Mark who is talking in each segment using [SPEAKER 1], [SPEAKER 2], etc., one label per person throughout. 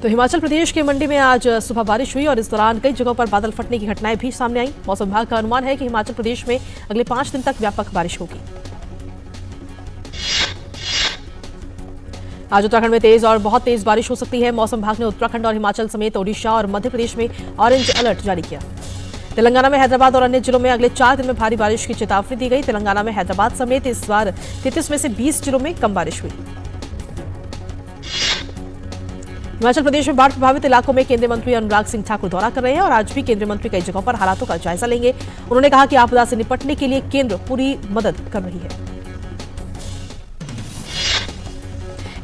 [SPEAKER 1] तो हिमाचल प्रदेश के मंडी में आज सुबह बारिश हुई और इस दौरान कई जगहों पर बादल फटने की घटनाएं भी सामने आई। मौसम विभाग का अनुमान है कि हिमाचल प्रदेश में अगले 5 दिन तक व्यापक बारिश होगी। आज उत्तराखंड में तेज और बहुत तेज बारिश हो सकती है। मौसम विभाग ने उत्तराखंड और हिमाचल समेत ओडिशा और मध्य प्रदेश में ऑरेंज अलर्ट जारी किया। तेलंगाना में हैदराबाद और अन्य जिलों में अगले 4 दिन में भारी बारिश की चेतावनी दी गई। तेलंगाना में हैदराबाद समेत इस बार 33 में से 20 जिलों में कम बारिश हुई। हिमाचल प्रदेश में बाढ़ प्रभावित इलाकों में केंद्रीय मंत्री अनुराग सिंह ठाकुर दौरा कर रहे हैं और आज भी केंद्रीय मंत्री कई जगहों पर हालातों का जायजा लेंगे। उन्होंने कहा कि आपदा से निपटने के लिए केंद्र पूरी मदद कर रही है।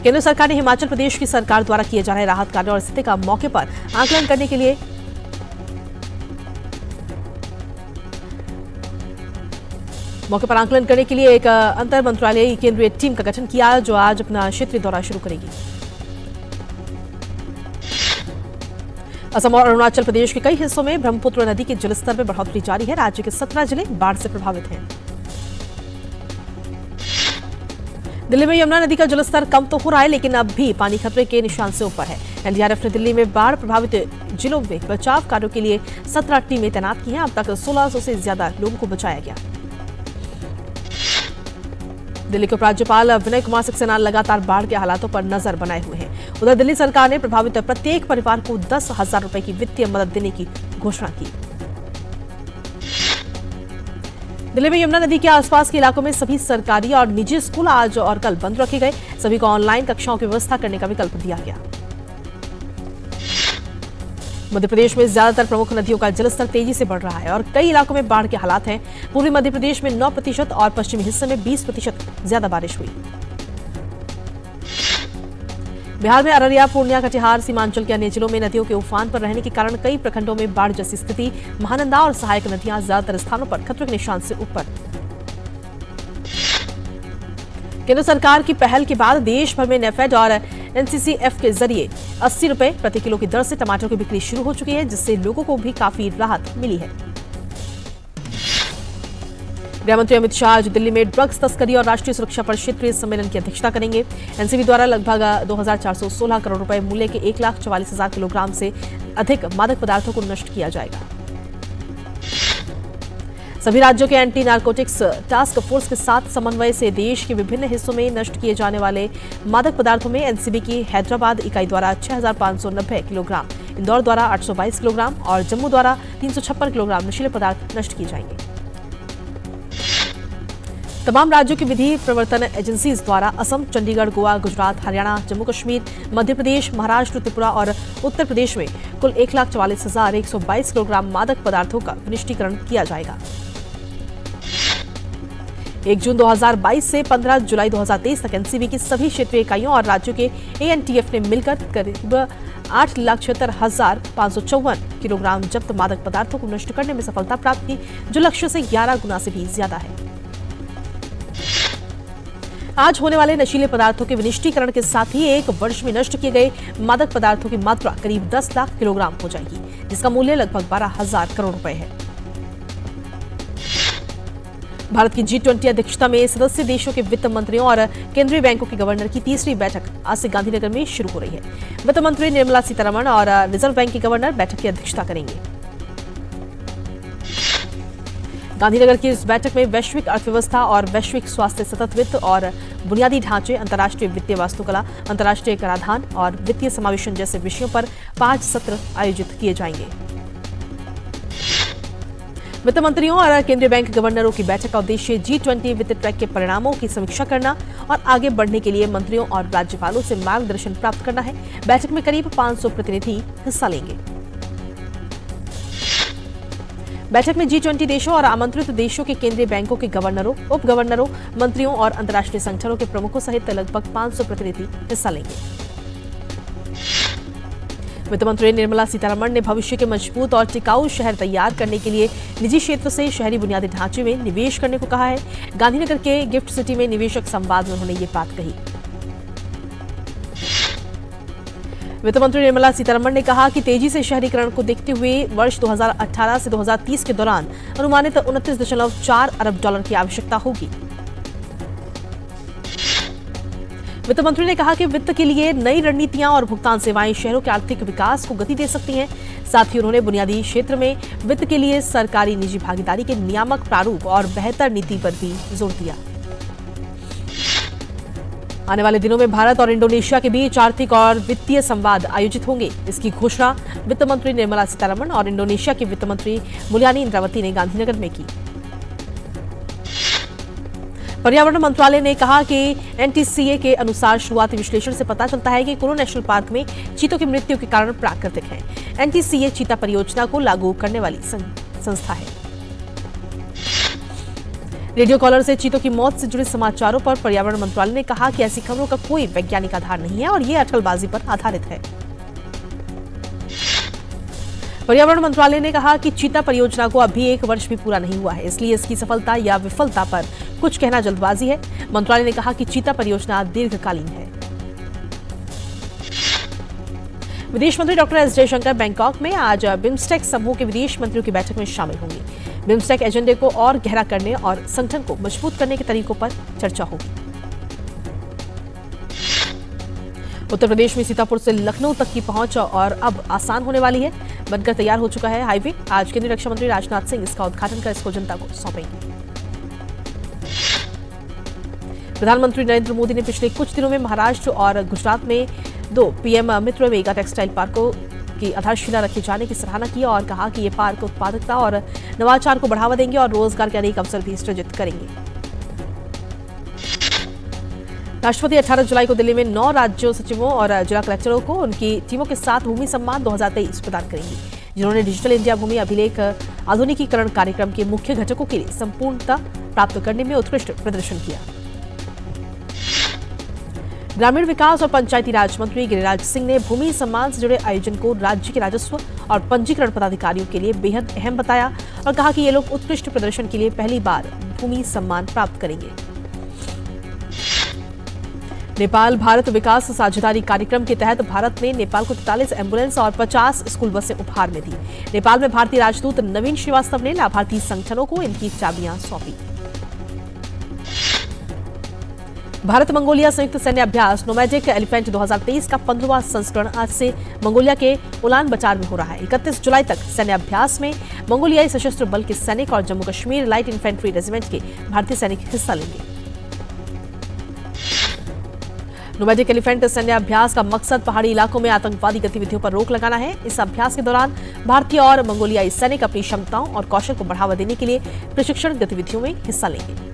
[SPEAKER 1] केंद्र सरकार ने हिमाचल प्रदेश की सरकार द्वारा किए जा रहे राहत कार्य और स्थिति का मौके पर आकलन करने के लिए एक अंतर मंत्रालयीय केंद्रीय टीम का गठन किया, जो आज अपना क्षेत्रीय दौरा शुरू करेगी। असम और अरुणाचल प्रदेश के कई हिस्सों में ब्रह्मपुत्र नदी के जलस्तर में बढ़ोतरी जारी है। राज्य के 17 जिले बाढ़ से प्रभावित हैं। दिल्ली में यमुना नदी का जलस्तर कम तो हो रहा है, लेकिन अब भी पानी खतरे के निशान से ऊपर है। एनडीआरएफ ने दिल्ली में बाढ़ प्रभावित जिलों में बचाव कार्यों के लिए 17 टीमें तैनात की हैं। अब तक 1600 से ज्यादा लोगों को बचाया गया। दिल्ली के उपराज्यपाल विनय कुमार सक्सेना लगातार बाढ़ के हालातों पर नजर बनाए हुए हैं। उधर दिल्ली सरकार ने प्रभावित प्रत्येक परिवार को 10,000 रुपए की वित्तीय मदद देने की घोषणा की। दिल्ली में यमुना नदी के आसपास के इलाकों में सभी सरकारी और निजी स्कूल आज और कल बंद रखे गए। सभी को ऑनलाइन कक्षाओं की व्यवस्था करने का विकल्प दिया गया। मध्य प्रदेश में ज्यादातर प्रमुख नदियों का जलस्तर तेजी से बढ़ रहा है और कई इलाकों में बाढ़ के हालात हैं। पूर्वी मध्य प्रदेश में 9% और पश्चिमी हिस्से में 20% ज्यादा बारिश हुई। बिहार में अररिया, पूर्णिया, कटिहार, सीमांचल के अन्य जिलों में नदियों के उफान पर रहने के कारण कई प्रखंडों में बाढ़ जैसी स्थिति। महानंदा और सहायक नदियां ज्यादातर स्थानों पर खतरे के निशान से ऊपर। केंद्र सरकार की पहल के बाद देश भर में नेफेड और एनसीसीएफ के जरिए 80 रुपए प्रति किलो की दर से टमाटर की बिक्री शुरू हो चुकी है, जिससे लोगों को भी काफी राहत मिली है। गृह मंत्री अमित शाह आज दिल्ली में ड्रग्स तस्करी और राष्ट्रीय सुरक्षा पर क्षेत्रीय सम्मेलन की अध्यक्षता करेंगे। एनसीबी द्वारा लगभग 2416 करोड़ रुपए मूल्य के 1,44,000 किलोग्राम से अधिक मादक पदार्थों को नष्ट किया जाएगा। सभी राज्यों के एंटी नारकोटिक्स टास्क फोर्स के साथ समन्वय से देश के विभिन्न हिस्सों में नष्ट किए जाने वाले मादक पदार्थों में एनसीबी की हैदराबाद इकाई द्वारा 6,590 किलोग्राम, इंदौर द्वारा 822 किलोग्राम और जम्मू द्वारा 356 किलोग्राम नशीले पदार्थ नष्ट किए जाएंगे। तमाम राज्यों की विधि प्रवर्तन एजेंसीज द्वारा असम, चंडीगढ़, गोवा, गुजरात, हरियाणा, जम्मू कश्मीर, मध्य प्रदेश, महाराष्ट्र, त्रिपुरा और उत्तर प्रदेश में कुल 1,44,122 किलोग्राम मादक पदार्थों का विनिष्टीकरण किया जाएगा। 1 जून 2022 से 15 जुलाई 2023 तक एनसीबी की सभी क्षेत्रीय इकाइयों और राज्यों के एएनटीएफ ने मिलकर करीब 8,76,554 किलोग्राम जब्त मादक पदार्थों को नष्ट करने में सफलता प्राप्त की, जो लक्ष्य से 11 गुना से भी ज्यादा है। आज होने वाले नशीले पदार्थों के विनिष्टीकरण के साथ ही एक वर्ष में नष्ट किए गए मादक पदार्थों की मात्रा करीब 10 लाख किलोग्राम हो जाएगी, जिसका मूल्य लगभग 12,000 करोड़ रुपए है। भारत की G20 अध्यक्षता में सदस्य देशों के वित्त मंत्रियों और केंद्रीय बैंकों के गवर्नर की तीसरी बैठक आज से गांधीनगर में शुरू हो रही है। वित्त मंत्री निर्मला सीतारमण और रिजर्व बैंक के गवर्नर बैठक की अध्यक्षता करेंगे। गांधीनगर की इस बैठक में वैश्विक अर्थव्यवस्था और वैश्विक स्वास्थ्य, सतत वित्त और बुनियादी ढांचे, अंतर्राष्ट्रीय वित्तीय वास्तुकला, अंतर्राष्ट्रीय कराधान और वित्तीय समावेशन जैसे विषयों पर 5 सत्र आयोजित किए जाएंगे। वित्त मंत्रियों और केंद्रीय बैंक गवर्नरों की बैठक का उद्देश्य G20 वित्त ट्रैक के परिणामों की समीक्षा करना और आगे बढ़ने के लिए मंत्रियों और राज्यपालों से मार्गदर्शन प्राप्त करना है। बैठक में करीब 500 प्रतिनिधि हिस्सा लेंगे। बैठक में G20 देशों और आमंत्रित देशों के केंद्रीय बैंकों के गवर्नरों, उप गवर्नरों, मंत्रियों और अंतर्राष्ट्रीय संगठनों के प्रमुखों सहित लगभग 500 प्रतिनिधि हिस्सा लेंगे। वित्त मंत्री निर्मला सीतारमण ने भविष्य के मजबूत और टिकाऊ शहर तैयार करने के लिए निजी क्षेत्र से शहरी बुनियादी ढांचे में निवेश करने को कहा है। गांधीनगर के गिफ्ट सिटी में निवेशक संवाद में उन्होंने ये बात कही। वित्त मंत्री निर्मला सीतारमण ने कहा कि तेजी से शहरीकरण को देखते हुए वर्ष 2018 से 2030 के दौरान अनुमानित 29.4 अरब डॉलर की आवश्यकता होगी। वित्त मंत्री ने कहा कि वित्त के लिए नई रणनीतियां और भुगतान सेवाएं शहरों के आर्थिक विकास को गति दे सकती हैं। साथ ही उन्होंने बुनियादी क्षेत्र में वित्त के लिए सरकारी निजी भागीदारी के नियामक प्रारूप और बेहतर नीति पर भी जोर दिया। आने वाले दिनों में भारत और इंडोनेशिया के बीच आर्थिक और वित्तीय संवाद आयोजित होंगे। इसकी घोषणा वित्त मंत्री निर्मला सीतारमण और इंडोनेशिया के वित्त मंत्री मुलियानी इंद्रावती ने गांधीनगर में की। पर्यावरण मंत्रालय ने कहा कि एनटीसीए के अनुसार शुरुआती विश्लेषण से पता चलता है कि कुल्लू नेशनल पार्क में चीतों की मृत्यु के कारण प्राकृतिक है। एनटीसीए चीता परियोजना को लागू करने वाली संस्था है। रेडियो कॉलर से चीतों की मौत से जुड़े समाचारों पर पर्यावरण मंत्रालय ने कहा कि ऐसी खबरों का कोई वैज्ञानिक आधार नहीं है और ये अटकलबाजी पर आधारित है। पर्यावरण मंत्रालय ने कहा कि चीता परियोजना को अभी 1 वर्ष भी पूरा नहीं हुआ है, इसलिए इसकी सफलता या विफलता पर कुछ कहना जल्दबाजी है। मंत्रालय ने कहा कि चीता परियोजना दीर्घकालीन है। विदेश मंत्री डॉक्टर एस जयशंकर बैंकॉक में आज बिम्स्टेक समूह के विदेश मंत्रियों की बैठक में शामिल होंगे। बिम्स्टेक एजेंडे को और गहरा करने और संगठन को मजबूत करने के तरीकों पर चर्चा होगी। उत्तर प्रदेश में सीतापुर से लखनऊ तक की पहुंच और अब आसान होने वाली है। बनकर तैयार हो चुका है हाईवे। आज केंद्रीय रक्षा मंत्री राजनाथ सिंह इसका उद्घाटन कर इसको जनता को सौंपेंगे। प्रधानमंत्री नरेंद्र मोदी ने पिछले कुछ दिनों में महाराष्ट्र और गुजरात में 2 पीएम मित्र मेगा टेक्सटाइल पार्कों की आधारशिला रखे जाने की सराहना की और कहा कि ये पार्क उत्पादकता और नवाचार को बढ़ावा देंगे और रोजगार के अनेक अवसर भी सृजित करेंगे। राष्ट्रपति 18 जुलाई को दिल्ली में 9 राज्यों सचिवों और जिला कलेक्टरों को उनकी टीमों के साथ भूमि सम्मान 2023 प्रदान करेंगी, जिन्होंने डिजिटल इंडिया भूमि अभिलेख आधुनिकीकरण कार्यक्रम के मुख्य घटकों के लिए संपूर्णता प्राप्त करने में उत्कृष्ट प्रदर्शन किया। ग्रामीण विकास और पंचायती राज मंत्री गिरिराज सिंह ने भूमि सम्मान से जुड़े आयोजन को राज्य के राजस्व और पंजीकरण पदाधिकारियों के लिए बेहद अहम बताया और कहा कि ये लोग उत्कृष्ट प्रदर्शन के लिए पहली बार भूमि सम्मान प्राप्त करेंगे। नेपाल भारत विकास साझेदारी कार्यक्रम के तहत भारत ने नेपाल को 43 एम्बुलेंस और 50 स्कूल बसें उपहार में दी। नेपाल में भारतीय राजदूत नवीन श्रीवास्तव ने लाभार्थी संगठनों को इनकी चाबियां सौंपी। भारत मंगोलिया संयुक्त सैन्य अभ्यास नोमैडिक एलिफेंट 2023 का 15वां संस्करण आज से मंगोलिया के उलान बटार में हो रहा है। 31 जुलाई तक सैन्य अभ्यास में मंगोलियाई सशस्त्र बल के सैनिक और Jammu Kashmir light infantry regiment के भारतीय सैनिक हिस्सा लेंगे। नोमैडिक एलिफेंट सैन्य अभ्यास का मकसद पहाड़ी इलाकों में आतंकवादी गतिविधियों पर रोक लगाना है। इस अभ्यास के दौरान भारतीय और मंगोलियाई सैनिक अपनी क्षमताओं और कौशल को बढ़ावा देने के लिए प्रशिक्षण गतिविधियों में हिस्सा लेंगे।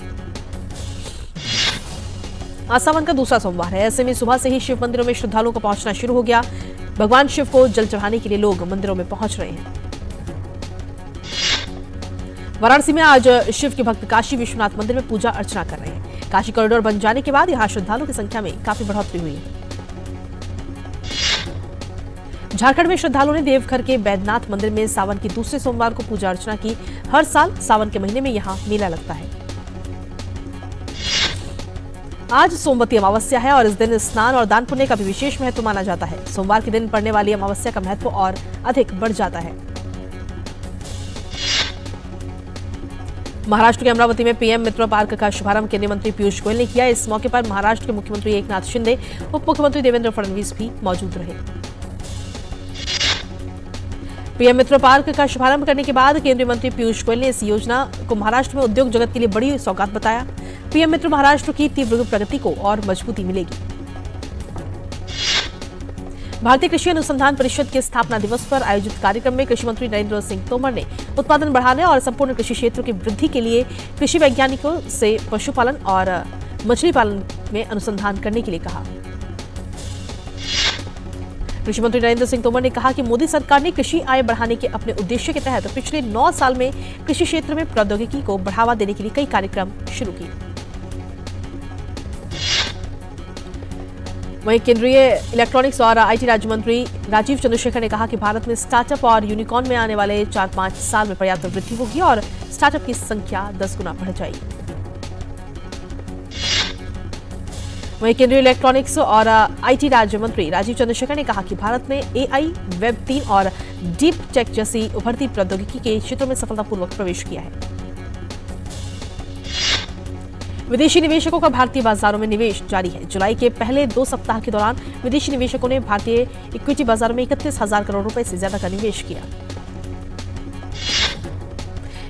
[SPEAKER 1] आज सावन का दूसरा सोमवार है। ऐसे में सुबह से ही शिव मंदिरों में श्रद्धालुओं का पहुंचना शुरू हो गया। भगवान शिव को जल चढ़ाने के लिए लोग मंदिरों में पहुंच रहे हैं। वाराणसी में आज शिव के भक्त काशी विश्वनाथ मंदिर में पूजा अर्चना कर रहे हैं। काशी कॉरिडोर बन जाने के बाद यहां श्रद्धालुओं की संख्या में काफी बढ़ोतरी हुई है। झारखंड में श्रद्धालुओं ने देवघर के बैद्यनाथ मंदिर में सावन की दूसरे सोमवार को पूजा अर्चना की। हर साल सावन के महीने में यहां मेला लगता है। आज सोमवती अमावस्या है और इस दिन स्नान और दान पुण्य का भी विशेष महत्व माना जाता है। सोमवार के दिन पड़ने वाली अमावस्या का महत्व और अधिक बढ़ जाता है। महाराष्ट्र के अमरावती में पीएम मित्र पार्क का शुभारंभ केंद्रीय मंत्री पीयूष गोयल ने किया। इस मौके पर महाराष्ट्र के मुख्यमंत्री एकनाथ शिंदे, उप मुख्यमंत्री देवेंद्र फडणवीस भी मौजूद रहे। पीएम मित्र पार्क का शुभारंभ करने के बाद केंद्रीय मंत्री पीयूष गोयल ने इस योजना को महाराष्ट्र में उद्योग जगत के लिए बड़ी सौगात बताया। पीएम मित्र महाराष्ट्र की तीव्र प्रगति को और मजबूती मिलेगी। भारतीय कृषि अनुसंधान परिषद के स्थापना दिवस पर आयोजित कार्यक्रम में कृषि मंत्री नरेंद्र सिंह तोमर ने उत्पादन बढ़ाने और संपूर्ण कृषि क्षेत्र की वृद्धि के लिए कृषि वैज्ञानिकों से पशुपालन और मछली पालन में अनुसंधान करने के लिए कहा। कृषि मंत्री नरेंद्र सिंह तोमर ने कहा कि मोदी सरकार ने कृषि आय बढ़ाने के अपने उद्देश्य के तहत पिछले 9 साल में कृषि क्षेत्र में प्रौद्योगिकी को बढ़ावा देने के लिए कई कार्यक्रम शुरू किए। वहीं केंद्रीय इलेक्ट्रॉनिक्स और आईटी राज्य मंत्री राजीव चंद्रशेखर ने कहा कि भारत में स्टार्टअप और यूनिकॉर्न में आने वाले 4-5 साल में पर्याप्त वृद्धि होगी और स्टार्टअप की संख्या 10 गुना बढ़ जाएगी। वहीं केंद्रीय इलेक्ट्रॉनिक्स और आईटी राज्य मंत्री राजीव चंद्रशेखर ने कहा कि भारत ने एआई, वेब 3 और डीप टेक जैसी उभरती प्रौद्योगिकी के क्षेत्रों में सफलतापूर्वक प्रवेश किया है। विदेशी निवेशकों का भारतीय बाजारों में निवेश जारी है। जुलाई के पहले 2 सप्ताह के दौरान विदेशी निवेशकों ने भारतीय इक्विटी बाजारों में 31,000 करोड़ रुपए से ज्यादा का निवेश किया।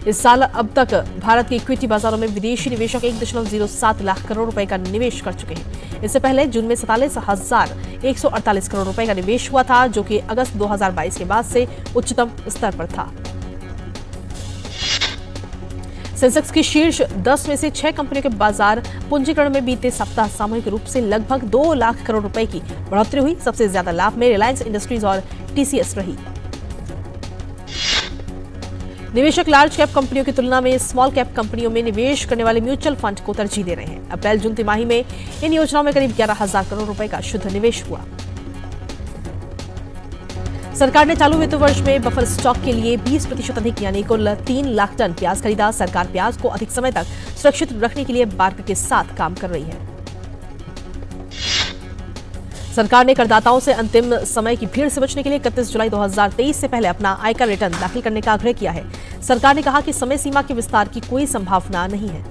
[SPEAKER 1] इस साल अब तक भारत के इक्विटी बाजारों में विदेशी निवेशक 1.07 लाख करोड़ रुपए का निवेश कर चुके हैं। इससे पहले जून में 47,148 करोड़ रुपए का निवेश हुआ था, जो कि अगस्त 2022 के बाद से उच्चतम स्तर पर था। सेंसेक्स की शीर्ष 10 में से 6 कंपनियों के बाजार पूंजीकरण में बीते सप्ताह सामूहिक रूप से लगभग 2 लाख करोड़ रुपए की बढ़ोतरी हुई। सबसे ज्यादा लाभ में रिलायंस इंडस्ट्रीज और टीसीएस रही। निवेशक लार्ज कैप कंपनियों की तुलना में स्मॉल कैप कंपनियों में निवेश करने वाले म्यूचुअल फंड को तरजीह दे रहे हैं। अप्रैल जून तिमाही में इन योजनाओं में करीब 11,000 करोड़ रुपए का शुद्ध निवेश हुआ। सरकार ने चालू वित्त वर्ष में बफर स्टॉक के लिए 20% अधिक यानी कुल 3 लाख टन प्याज खरीदा। सरकार प्याज को अधिक समय तक सुरक्षित रखने के लिए बार्क के साथ काम कर रही है। सरकार ने करदाताओं से अंतिम समय की भीड़ से बचने के लिए 31 जुलाई 2023 से पहले अपना आयकर रिटर्न दाखिल करने का आग्रह किया है। सरकार ने कहा कि समय सीमा के विस्तार की कोई संभावना नहीं है।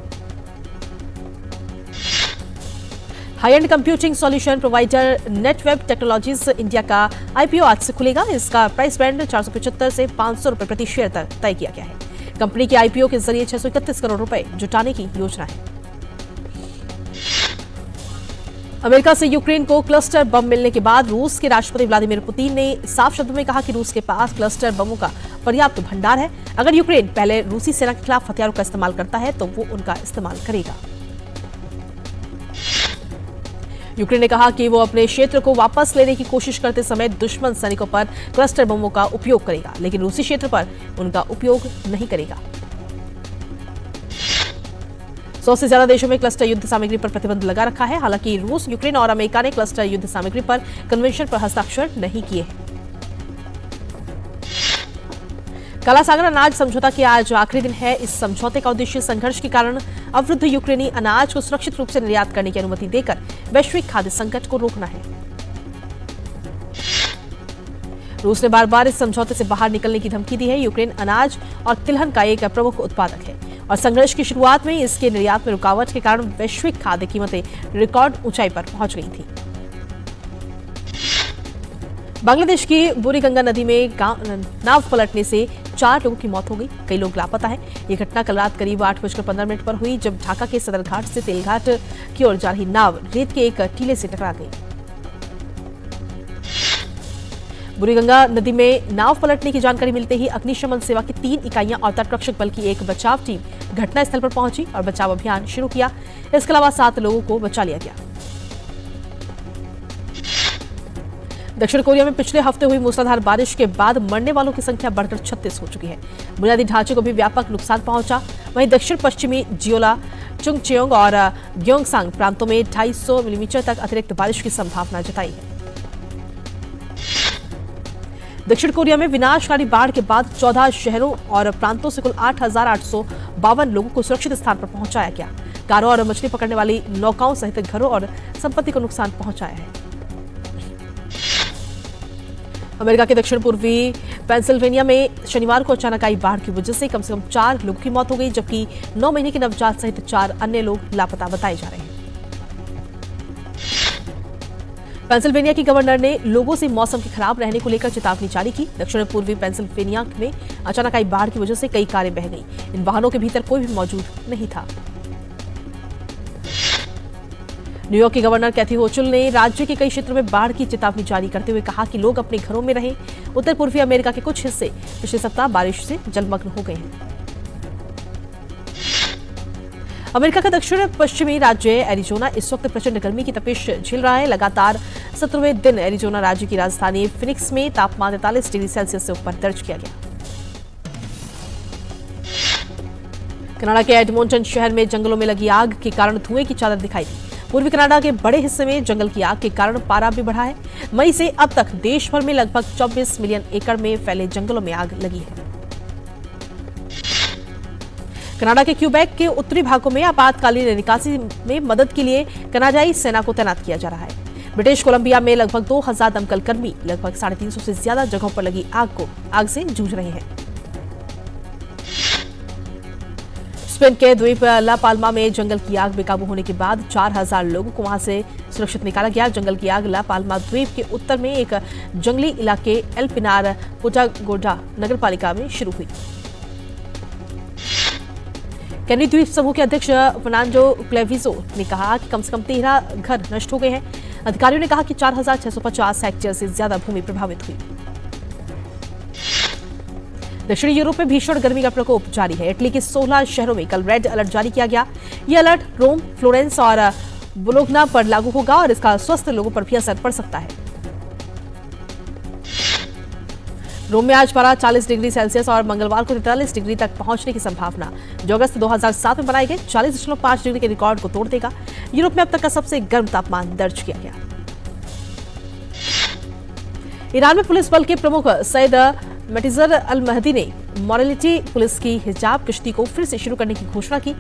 [SPEAKER 1] High and computing solution provider Netweb technologies India का आईपीओ आज से खुलेगा। इसका प्राइस बैंड 475 से 500 रुपए प्रति शेयर तक तय किया गया है। कंपनी के आईपीओ के जरिए 631 करोड़ रुपए जुटाने की योजना है। अमेरिका से यूक्रेन को क्लस्टर बम मिलने के बाद रूस के राष्ट्रपति व्लादिमीर पुतिन ने साफ शब्दों में कहा कि रूस के पास क्लस्टर बमों का पर्याप्त भंडार है। अगर यूक्रेन पहले रूसी सेना के खिलाफ हथियारों का इस्तेमाल करता है तो वो उनका इस्तेमाल करेगा। यूक्रेन ने कहा कि वो अपने क्षेत्र को वापस लेने की कोशिश करते समय दुश्मन सैनिकों पर क्लस्टर बमों का उपयोग करेगा, लेकिन रूसी क्षेत्र पर उनका उपयोग नहीं करेगा। 100 से ज्यादा देशों में क्लस्टर युद्ध सामग्री पर प्रतिबंध लगा रखा है। हालांकि रूस, यूक्रेन और अमेरिका ने क्लस्टर युद्ध सामग्री पर कन्वेंशन पर हस्ताक्षर नहीं किए हैं। काला सागर अनाज समझौता के आज आखिरी दिन है। इस समझौते का उद्देश्य संघर्ष के कारण अवरुद्ध यूक्रेनी अनाज को सुरक्षित रूप से निर्यात करने की अनुमति देकर वैश्विक खाद्य संकट को रोकना है। रूस ने बार बार इस समझौते से बाहर निकलने की धमकी दी है। यूक्रेन अनाज और तिलहन का एक प्रमुख उत्पादक है और संघर्ष की शुरुआत में इसके निर्यात में रुकावट के कारण वैश्विक खाद्य कीमतें रिकॉर्ड ऊंचाई पर पहुंच गई थी। बांग्लादेश की बुरीगंगा नदी में नाव पलटने से 4 लोगों की मौत हो गई। कई लोग लापता हैं। ये घटना कल रात करीब 8:15 पर हुई, जब ढाका के सदर घाट से तेलघाट की ओर जा रही नाव रेत के एक टीले से टकरा गई। बुरीगंगा नदी में नाव पलटने की जानकारी मिलते ही अग्निशमन सेवा की 3 इकाइयां और तटरक्षक बल की एक बचाव टीम घटनास्थल पर पहुंची और बचाव अभियान शुरू किया। इसके अलावा 7 लोगों को बचा लिया गया। दक्षिण कोरिया में पिछले हफ्ते हुई मूसलाधार बारिश के बाद मरने वालों की संख्या बढ़कर 36 हो चुकी है। बुनियादी ढांचे को भी व्यापक नुकसान पहुंचा। वहीं दक्षिण पश्चिमी जियोला, चुंगचेओंग और ग्योंगसांग प्रांतों में 250 मिलीमीटर तक अतिरिक्त बारिश की संभावना जताई है। दक्षिण कोरिया में विनाशकारी बाढ़ के बाद 14 शहरों और प्रांतों से कुल 8,852 लोगों को सुरक्षित स्थान पर पहुंचाया गया। कारों और मछली पकड़ने वाली नौकाओं सहित घरों और संपत्ति को नुकसान पहुंचाया है। अमेरिका के दक्षिण पूर्वी पेंसिल्वेनिया में शनिवार को अचानक आई बाढ़ की वजह से कम 4 लोगों की मौत हो गई, जबकि 9 महीने के नवजात सहित 4 अन्य लोग लापता बताए जा रहे हैं। पेंसिल्वेनिया की गवर्नर ने लोगों से मौसम के खराब रहने को लेकर चेतावनी जारी की। दक्षिण पूर्वी पेंसिल्वेनिया में अचानक आई बाढ़ की वजह से कई कारें बह गईं। इन वाहनों के भीतर कोई भी मौजूद नहीं था। न्यूयॉर्क के गवर्नर कैथी होचुल ने राज्य के कई क्षेत्रों में बाढ़ की चेतावनी जारी करते हुए कहा कि लोग अपने घरों में रहें। उत्तर पूर्वी अमेरिका के कुछ हिस्से पिछले सप्ताह बारिश से जलमग्न हो गए हैं। अमेरिका का दक्षिण पश्चिमी राज्य एरिजोना इस वक्त प्रचंड गर्मी की तपिश झेल रहा है। लगातार 17वें दिन एरिजोना राज्य की राजधानी फिनिक्स में तापमान 43 डिग्री सेल्सियस से ऊपर दर्ज किया गया। कनाडा के एडमोंटन शहर में जंगलों में लगी आग के कारण धुएं की चादर दिखाई दी। पूर्वी कनाडा के बड़े हिस्से में जंगल की आग के कारण पारा भी बढ़ा है। मई से अब तक देश भर में लगभग 24 मिलियन एकड़ में फैले जंगलों में आग लगी है। कनाडा के क्यूबेक के उत्तरी भागों में आपातकालीन निकासी में मदद के लिए कनाडाई सेना को तैनात किया जा रहा है। ब्रिटिश कोलंबिया में लगभग 2000 दमकल कर्मी लगभग 350 से ज्यादा जगहों पर लगी आग से जूझ रहे हैं। स्पेन के द्वीप ला पाल्मा में जंगल की आग बेकाबू होने के बाद 4000 लोगों को वहां से सुरक्षित निकाला गया। जंगल की आग ला पाल्मा द्वीप के उत्तर में एक जंगली इलाके एल पिनार पुटागोडा नगरपालिका में शुरू हुई। कैनरी द्वीप समूह के अध्यक्ष फर्नांडो क्लेविजो ने कहा कि कम से कम 13 घर नष्ट हो गए हैं। अधिकारियों ने कहा कि 4650 हेक्टेयर से ज्यादा भूमि प्रभावित हुई। दक्षिणी यूरोप में भीषण गर्मी का प्रकोप जारी है। इटली के 16 शहरों में कल रेड अलर्ट जारी किया गया। यह अलर्ट रोम, फ्लोरेंस और बोलोग्ना पर लागू होगा और इसका स्वस्थ लोगों पर भी असर पड़ सकता है। रोम में आज पारा 40 डिग्री सेल्सियस और मंगलवार को 43 डिग्री तक पहुंचने की संभावना, जो अगस्त 2007 में बनाए गए 40.5 डिग्री के रिकॉर्ड को तोड़ देगा। यूरोप में अब तक का सबसे गर्म तापमान दर्ज किया गया। ईरान में पुलिस बल के प्रमुख सैयद मटिजर अल महदी ने मॉरलिटी पुलिस की हिजाब कश्ती को फिर से शुरू करने की घोषणा की।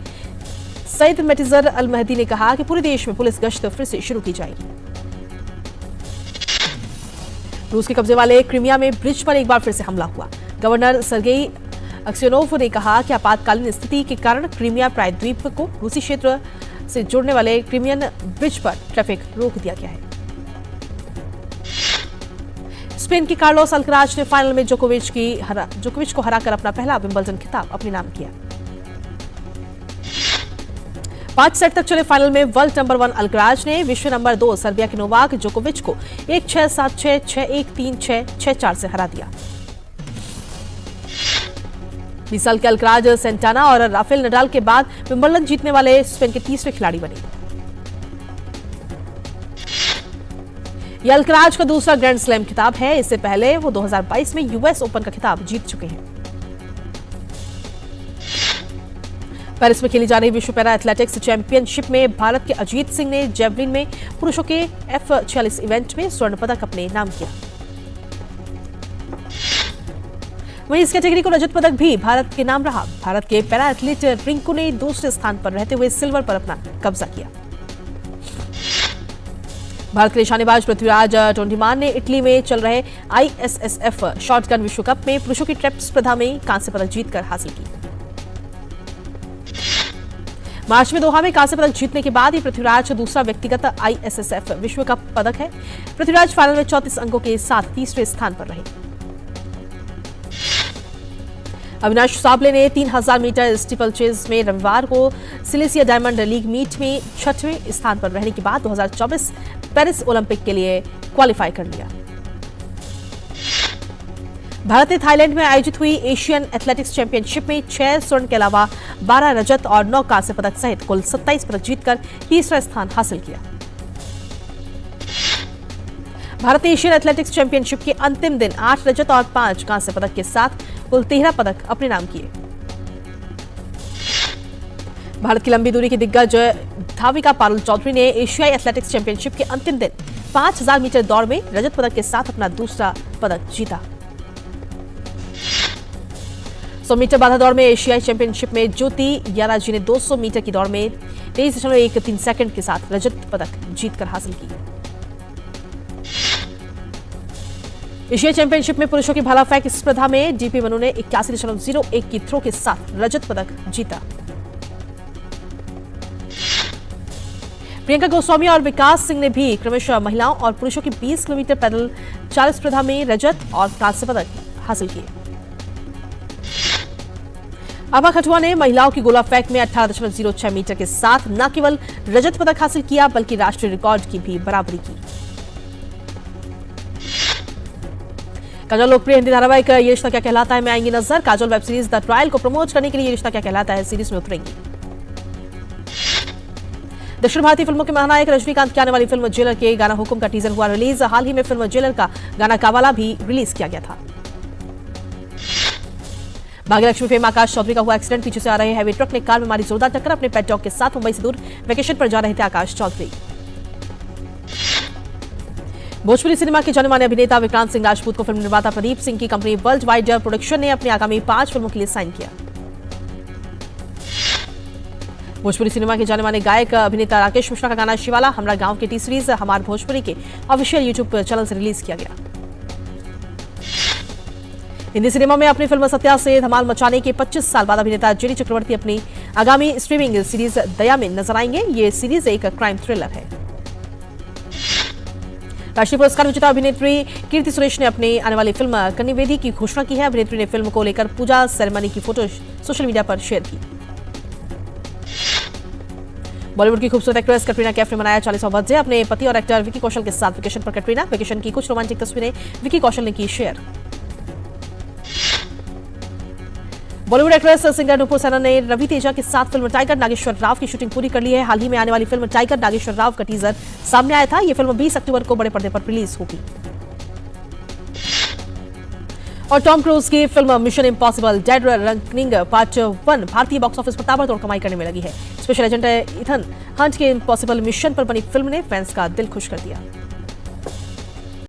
[SPEAKER 1] सैयद मटिजर अल महदी ने कहा कि पूरे देश में पुलिस गश्त फिर से शुरू की जाएगी। रूस के कब्जे वाले क्रीमिया में ब्रिज पर एक बार फिर से हमला हुआ। गवर्नर सर्गेई अक्सियोनोव ने कहा कि आपातकालीन स्थिति के कारण क्रीमिया प्रायद्वीप को रूसी क्षेत्र से जोड़ने वाले क्रीमियन ब्रिज पर ट्रैफिक रोक दिया गया है। स्पेन की कार्लोस अल्कराज ने फाइनल में जोकोविच को हराकर अपना पहला विंबलडन खिताब अपने नाम किया। 5 सेट तक चले फाइनल में वर्ल्ड नंबर 1 अल्कराज ने विश्व नंबर 2 सर्बिया के नोवाक जोकोविच को 1-6, 7-6, 6-1, 3-6, 6-4 से हरा दिया। 20 साल के अल्कराज सेंटाना और राफेल नडाल के बाद विंबलडन जीतने वाले स्पेन के तीसरे खिलाड़ी बने। यह अल्कराज का दूसरा ग्रैंड स्लैम खिताब है। इससे पहले वो 2022 में यूएस ओपन का खिताब जीत चुके हैं। पेरिस में खेली जा रही विश्व पैरा एथलेटिक्स चैंपियनशिप में भारत के अजीत सिंह ने जेवलिन में पुरुषों के F46 इवेंट में स्वर्ण पदक अपने नाम किया। वहीं इस कैटेगरी को रजत पदक भी भारत के नाम रहा। भारत के पैरा एथलीट रिंकू ने दूसरे स्थान पर रहते हुए सिल्वर पर अपना कब्जा किया। भारत के निशानेबाज पृथ्वीराज टोंडीमान ने इटली में चल रहे ISSF शॉटगन विश्व कप में पुरुषों की ट्रैप स्पर्धा में कांस्य पदक जीतकर हासिल की। मार्च में दोहा में कांस्य पदक जीतने के बाद ये पृथ्वीराज दूसरा व्यक्तिगत ISSF विश्व कप पदक है। पृथ्वीराज फाइनल में 34 अंकों के साथ तीसरे स्थान पर रहे। अविनाश साबले ने 3000 मीटर स्टीपलचेज में रविवार को सिलेसिया डायमंड लीग मीट में 6वें स्थान पर रहने के बाद 2024 पेरिस ओलंपिक के लिए क्वालिफाई कर लिया। भारत ने थाईलैंड में आयोजित हुई एशियन एथलेटिक्स चैंपियनशिप में 6 स्वर्ण के अलावा 12 रजत और 9 कांस्य पदक सहित कुल 27 पदक जीतकर तीसरा स्थान हासिल किया। भारत ने एशियन एथलेटिक्स चैंपियनशिप के अंतिम दिन 8 रजत और 5 कांस्य पदक के साथ कुल 13 पदक अपने नाम किए। भारत की लंबी दूरी की दिग्गज धाविका पारुल चौधरी ने एशियाई एथलेटिक्स चैंपियनशिप के अंतिम दिन 5000 मीटर दौड़ में रजत पदक के साथ अपना दूसरा पदक जीता। 100 मीटर बाधा दौड़ में एशियाई चैंपियनशिप में ज्योति याराजी ने 200 मीटर की दौड़ में 23.13 सेकंड के साथ रजत पदक जीतकर हासिल की। एशियाई चैंपियनशिप में पुरुषों की भाला फेंक स्पर्धा में डीपी मनु ने 81.01 की थ्रो के साथ रजत पदक जीता। प्रियंका गोस्वामी और विकास सिंह ने भी क्रमशः महिलाओं और पुरुषों की 20 किलोमीटर पैदल चाल स्पर्धा में रजत और कांस्य पदक हासिल किए। आभा खटुआ ने महिलाओं की गोला फेंक में 18.06 मीटर के साथ न केवल रजत पदक हासिल किया बल्कि राष्ट्रीय रिकॉर्ड की भी बराबरी की। काजोल लोकप्रिय हिंदी धारावाहिक ये रिश्ता क्या कहलाता है में आएंगी नजर। Kajol web series the trial को प्रमोट करने के लिए ये रिश्ता क्या कहलाता है सीरीज में उतरेंगी। दक्षिण भारतीय फिल्मों के महानायक रजनीकांत की आने वाली फिल्म जेलर के गाना हुकुम का टीजर हुआ रिलीज। हाल ही में फिल्म जेलर का गाना कावाला भी रिलीज किया गया था। भाग्यलक्ष्मी फेम आकाश चौधरी का हुआ एक्सीडेंट। पीछे से आ रहे हैवी ट्रक ने कार में मारी जोरदार टक्कर। अपने पेट डॉग के साथ मुंबई से दूर वेकेशन पर जा रहे थे आकाश चौधरी। भोजपुरी सिनेमा के जाने माने अभिनेता विक्रांत सिंह राजपूत को फिल्म निर्माता प्रदीप सिंह की कंपनी वर्ल्ड वाइड प्रोडक्शन ने अपनी आगामी 5 फिल्मों के लिए साइन किया। भोजपुरी सिनेमा के जाने माने गायक अभिनेता राकेश मिश्रा का गाना शिवाला हमरा गांव के टी सीरीज हमार भोजपुरी के ऑफिशियल यूट्यूब चैनल से रिलीज किया गया। हिंदी सिनेमा में अपनी फिल्म सत्या से धमाल मचाने के 25 साल बाद अभिनेता जेडी चक्रवर्ती अपनी आगामी स्ट्रीमिंग सीरीज दया में नजर आएंगे। ये सीरीज एक क्राइम थ्रिलर है। राष्ट्रीय पुरस्कार विजेता अभिनेत्री कीर्ति सुरेश ने अपनी आने वाली फिल्म कन्निवेदी की घोषणा की है। अभिनेत्री ने फिल्म को लेकर पूजा सेरेमनी की फोटो सोशल मीडिया पर शेयर की। बॉलीवुड की खूबसूरत एक्ट्रेस कटरीना कैफ ने मनाया 40वां बर्थडे। अपने पति और एक्टर विकी कौशल के साथ वेकेशन पर कटरीना। वेकेशन की कुछ रोमांचक तस्वीरें विकी कौशल ने की share. Bollywood actress singer Nupur Sanon ने रवि तेजा के साथ फिल्म टाइगर नागेश्वर राव की शूटिंग पूरी कर ली है। हाल ही में आने वाली फिल्म टाइगर नागेश्वर राव का टीजर सामने आया था। यह फिल्म 20 अक्टूबर को बड़े पर्दे पर रिलीज होगी। और टॉम क्रूज की film mission impossible dead ranking part 1 भारतीय बॉक्स ऑफिस पर ताबड़तोड़ कमाई करने में लगी है। स्पेशल एजेंट इथन हंट के इम्पॉसिबल मिशन पर बनी फिल्म ने फैंस का दिल खुश कर दिया।